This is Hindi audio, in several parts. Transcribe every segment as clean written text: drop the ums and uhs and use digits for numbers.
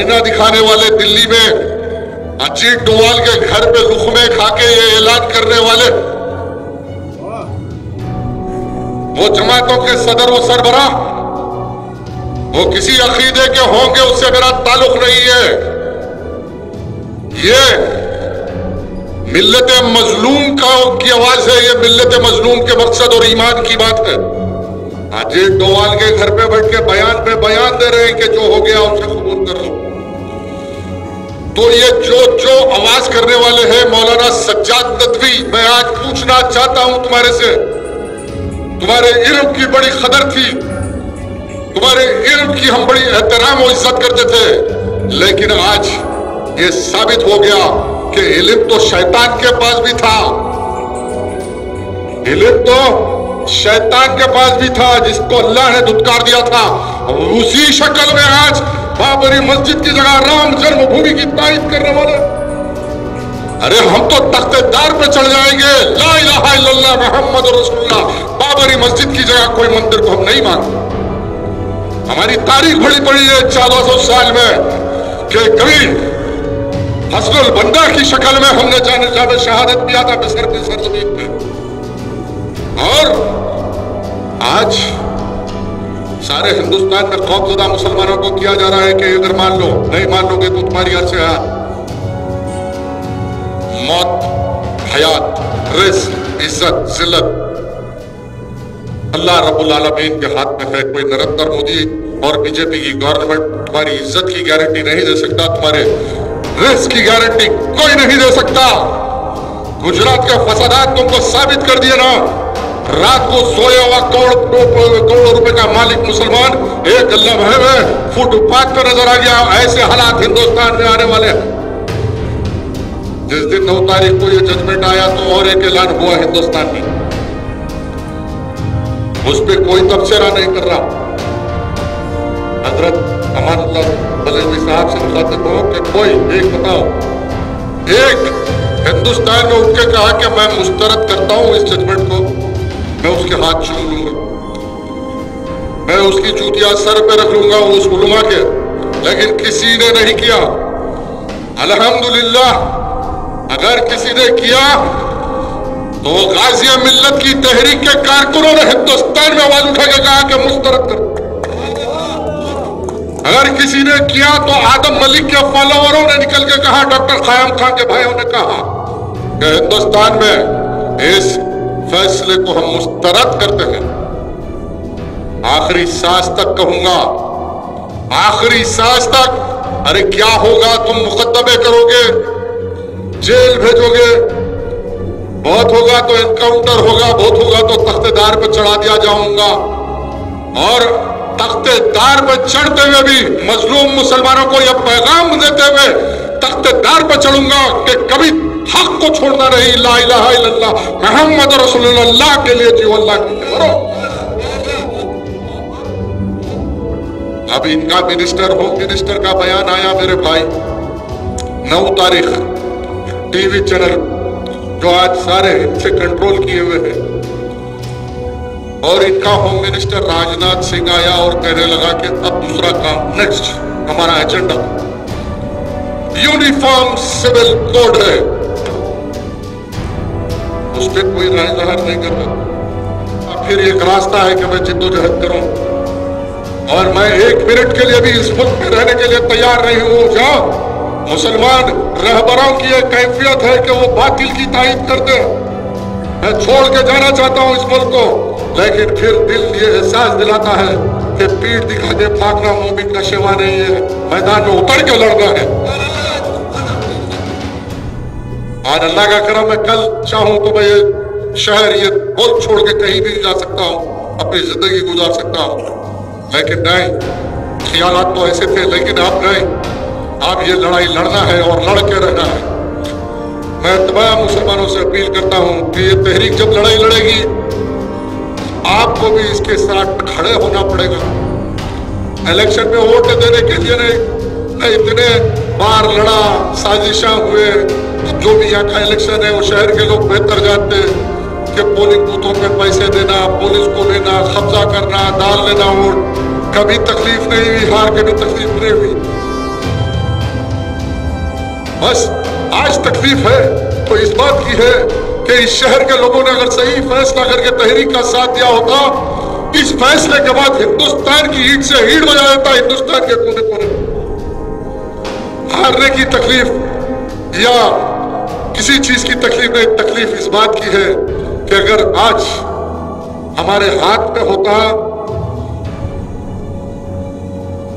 आईना दिखाने वाले दिल्ली में, अजीत डोवाल के घर पे लुकमे खा के ये ऐलान करने वाले, वो जमातों के सदर व सरबराह, वो किसी अकीदे के होंगे, उससे मेरा ताल्लुक नहीं है। ये मिल्लत मजलूम की आवाज है, ये मिल्लत मजलूम के मकसद और ईमान की बात है। अजीत डोवाल के घर पे बैठ के बयान पे बयान दे रहे हैं कि जो हो गया उसे कबूल कर लो। तो ये जो आवाज करने वाले हैं, मौलाना सज्जाद नदवी, मैं आज पूछना चाहता हूं तुम्हारे से, तुम्हारे इल्म की बड़ी कदर थी, तुम्हारे इल्म की हम बड़ी एहतराम और इज्जत करते थे, लेकिन आज ये साबित हो गया कि इल्म तो शैतान के पास भी था, इल्म तो शैतान के पास भी था, जिसको अल्लाह ने धुतकार दिया था। उसी शक्ल में आज बाबरी मस्जिद की जगह राम जन्मभूमि की तारीफ करने वाले, अरे हम तो तख्तेदार पे चढ़ जाएंगे, ला इलाहा इल्लल्लाह मुहम्मद रसूलुल्लाह, बाबरी मस्जिद की जगह कोई मंदिर को हम नहीं मानते। हमारी तारीख बड़ी पड़ी है 1400 साल में कि कभी हसनुल बंदा की शक्ल में हमने जाने शहादत किया था मिस्र की सरजमीन पे, और आज सारे हिंदुस्तान में खौफजदा मुसलमानों को किया जा रहा है कि अगर मान लो, नहीं मान लोगे तो तुम्हारी अर्श है मौत, हयात, रिज़्क़, इज्जत, जिल्लत अल्लाह रब्बुल आलमीन के हाथ में है। कोई नरेंद्र मोदी और बीजेपी की गवर्नमेंट तुम्हारी इज्जत की गारंटी नहीं दे सकता, तुम्हारे रिज़्क़ की गारंटी कोई नहीं दे सकता। गुजरात के फसादात तुमको साबित कर दिए ना, रात को सोया हुआ करोड़ों रुपए का मालिक मुसलमान एक लम्हे में फुटपाथ पर नजर आ गया। ऐसे हालात हिंदुस्तान में आने वाले हैं। जिस दिन 9 तारीख को ये जजमेंट आया तो और एक ऐलान हुआ हिंदुस्तान में, उस पर कोई तबसरा नहीं कर रहा। हजरत अमानुल्लाह बरेलवी साहब से मुखातिब हो कि कोई एक बताओ, एक हिंदुस्तान में उठ के कहा कि मैं मुस्तरद करता हूं इस जजमेंट को, मैं उसके हाथ चूम लूंगा, मैं उसकी जूतियां सर पे रख लूंगा उस उलमा के, लेकिन किसी ने नहीं किया। अल्हम्दुलिल्लाह, अगर किसी ने किया तो गाजिया मिल्लत की तहरीक के कारकुनों ने हिंदुस्तान में आवाज उठा के कहा कि मुस्तरद कर। अगर किसी ने किया तो आदम मलिक के फॉलोअरों ने निकल के कहा, डॉक्टर क़याम खान के भाइयों ने कहा कि हिंदुस्तान में इस फैसले को हम मुस्तरद करते हैं। आखिरी सांस तक कहूंगा, आखिरी सांस तक। अरे क्या होगा, तुम मुकदमे करोगे, जेल भेजोगे, बहुत होगा तो एनकाउंटर होगा, बहुत होगा तो तख्तेदार पर चढ़ा दिया जाऊंगा। और तख्तेदार पर चढ़ते हुए भी मजलूम मुसलमानों को यह पैगाम देते हुए तख्तेदार पर चढ़ूंगा कि कभी हक को छोड़ना नहीं, ला इलाहा इल्लल्लाह मुहम्मद रसूलुल्लाह के लिए जियो, अल्लाह के लिए मरो। अब इनका मिनिस्टर, होम मिनिस्टर का बयान आया मेरे भाई, 9 तारीख, टीवी चैनल जो आज सारे इनसे कंट्रोल किए हुए हैं, और इनका होम मिनिस्टर राजनाथ सिंह आया और कहने लगा कि अब दूसरा काम, नेक्स्ट हमारा एजेंडा यूनिफॉर्म सिविल कोड है, उस पर कोई राय जहर नहीं करता। फिर एक रास्ता है कि मैं जिद्दोजहद करूं, और मैं 1 मिनट के लिए भी इस मुल्क में रहने के लिए तैयार नहीं हूं। जाओ, मुसलमान रहबरों की एक कैफियत है कि वो बातिल की तायीद करते हैं। मैं छोड़ के जाना चाहता हूं इस मुल्क को, लेकिन फिर दिल ये एहसास दिलाता है कि पीठ दिखा के भागना मोमिन का शेवा नहीं है, मैदान में उतर के लड़ना है। आज अल्लाह का करम, मैं कल चाहूं तो मैं ये शहर, ये मुल्क छोड़ के कहीं भी जा सकता हूं, अपनी जिंदगी गुजार सकता हूं, लेकिन नहीं, ख्यालात तो ऐसे थे, लेकिन अब नहीं। अब ये लड़ाई लड़ना है और लड़ के रहना है। मैं तमाम मुसलमानों से अपील करता हूं कि ये तहरीक जब लड़ाई लड़ेगी, आपको भी इसके साथ खड़े होना पड़ेगा। इलेक्शन में वोट देने के लिए नहीं, इतने बार लड़ा, साजिशा हुए, जो भी यहाँ का इलेक्शन है वो शहर के लोग बेहतर जानते हैं कि पोलिंग बूथों पे पैसे देना, पुलिस को लेना, कब्जा करना, डाल लेना वोट, कभी तकलीफ नहीं हुई, हार के भी तकलीफ नहीं हुई। बस आज तकलीफ है तो इस बात की है कि इस शहर के लोगों ने अगर सही फैसला करके तहरीक का साथ दिया होता, इस फैसले के बाद हिंदुस्तान की ईंट से ईंट बजा देता हिंदुस्तान के कोने कोने। हारने की तकलीफ या किसी चीज की तकलीफ नहीं, तकलीफ इस बात की है कि अगर आज हमारे हाथ में होता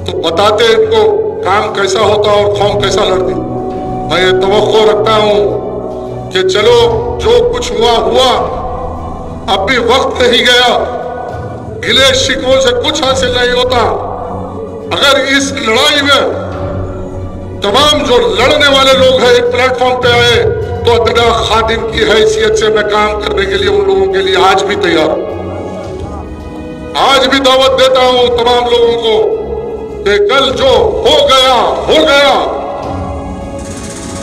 तो बताते इनको काम कैसा होता और कौम कैसा लड़ती। मैं ये तवक्को रखता हूं कि चलो जो कुछ हुआ हुआ, अब भी वक्त नहीं गया, गिले शिकवों से कुछ हासिल नहीं होता। अगर इस लड़ाई में तमाम जो लड़ने वाले लोग हैं एक प्लेटफॉर्म पे आए तो अदना खादिम की हैसियत से मैं काम करने के लिए उन लोगों के लिए आज भी तैयार हूं। आज भी दावत देता हूं तमाम लोगों को कि कल जो हो गया हो गया,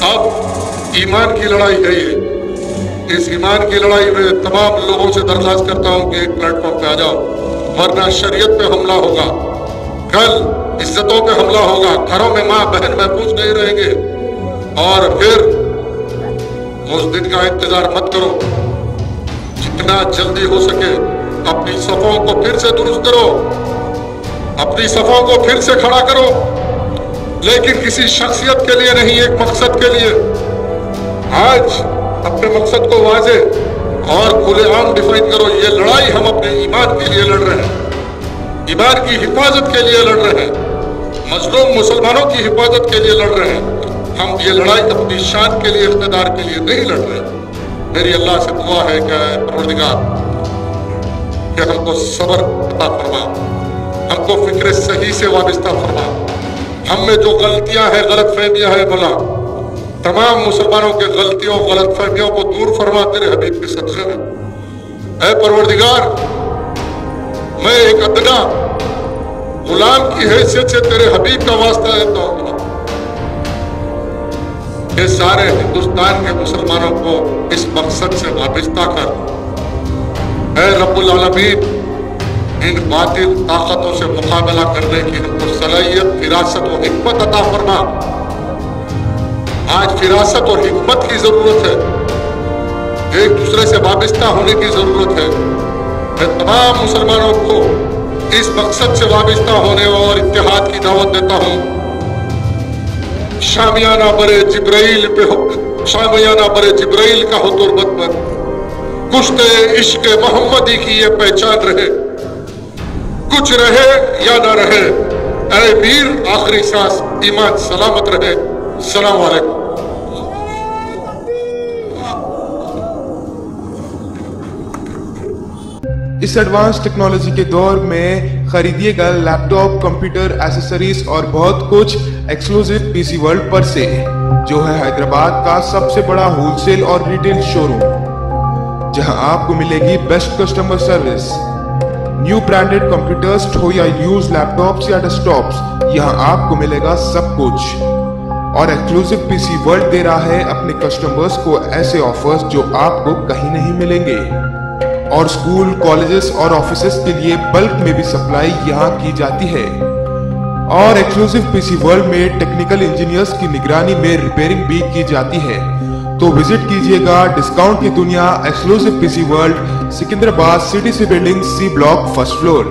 अब ईमान की लड़ाई है ये। इस ईमान की लड़ाई में तमाम लोगों से दरख्वास्त करता हूं कि एक प्लेटफॉर्म पे आ जाओ, वरना शरीयत पे हमला होगा, कल इज्जतों पे हमला होगा, घरों में माँ बहन महफूज नहीं रहेंगे। और फिर उस दिन का इंतजार मत करो, जितना जल्दी हो सके अपनी सफों को फिर से दुरुस्त करो, अपनी सफों को फिर से खड़ा करो, लेकिन किसी शख्सियत के लिए नहीं, एक मकसद के लिए। आज अपने मकसद को वाजे और खुलेआम डिफाइन करो। ये लड़ाई हम अपने ईमान के लिए लड़ रहे हैं, ईमान की हिफाजत के लिए लड़ रहे हैं, मजलूम मुसलमानों की हिफाजत के लिए लड़ रहे हैं। हम ये लड़ाई अपनी शान के लिए, इख्तिदार के लिए नहीं लड़ रहे। मेरी अल्लाह से दुआ है कि परवरदिगार कि हमको सब्र अता फरमा, हमको फिक्र सही से वाबिस्ता फरमा। हम में जो गलतियां हैं, गलत फहमियां हैं, भला तमाम मुसलमानों के गलतियों गलत फहमियों को दूर फरमा तेरे हबीब के सदक़े में। ऐ परवरदिगार, मैं एक अदना गुलाम की हैसियत से तेरे हबीब का वास्ता देता हूं कि सारे हिंदुस्तान के मुसलमानों को इस मकसद से वाबिस्ता कर। ऐ रब्बुल आलमीन, इन बातिल ताकतों से मुकाबला करने की हमको सलाहियत, फिरासत और हिकमत अता फरमा। आज फिरासत और हिकमत की जरूरत है, एक दूसरे से वाबिस्ता होने की जरूरत है। मैं तमाम मुसलमानों को इस मकसद से वाबिस्ता होने और इत्तेहाद की दावत देता हूँ। शामियाना बरे जिब्राइल पे हो, शामियाना बरे जिब्राइल का हो तुरबत पर, कुश्ते इश्क मोहम्मदी की ये पहचान रहे, कुछ रहे या ना रहे, ऐ वीर आखिरी सांस ईमान सलामत रहे। अस्सलाम वालेकुम। इस एडवांस टेक्नोलॉजी के दौर में खरीदिएगा लैपटॉप, कंप्यूटर, एसेसरीज और बहुत कुछ एक्सक्लूसिव पीसी वर्ल्ड पर से, जो है हैदराबाद का सबसे बड़ा होलसेल और रिटेल शोरूम, जहां आपको मिलेगी best customer service. New branded computers हो या यूज लैपटॉप्स या डेस्कटॉप्स, यहां आपको मिलेगा सब कुछ। और एक्सक्लूसिव पीसी वर्ल्ड दे रहा है अपने कस्टमर्स को ऐसे ऑफर्स जो आपको कहीं नहीं मिलेंगे। और स्कूल, कॉलेजेस और ऑफिसेस के लिए बल्क में भी सप्लाई यहाँ की जाती है। और एक्सक्लूसिव पीसी वर्ल्ड में टेक्निकल इंजीनियर्स की निगरानी में रिपेयरिंग भी की जाती है। तो विजिट कीजिएगा डिस्काउंट की दुनिया exclusive PC world, Secunderabad, CTC building, C block, first floor.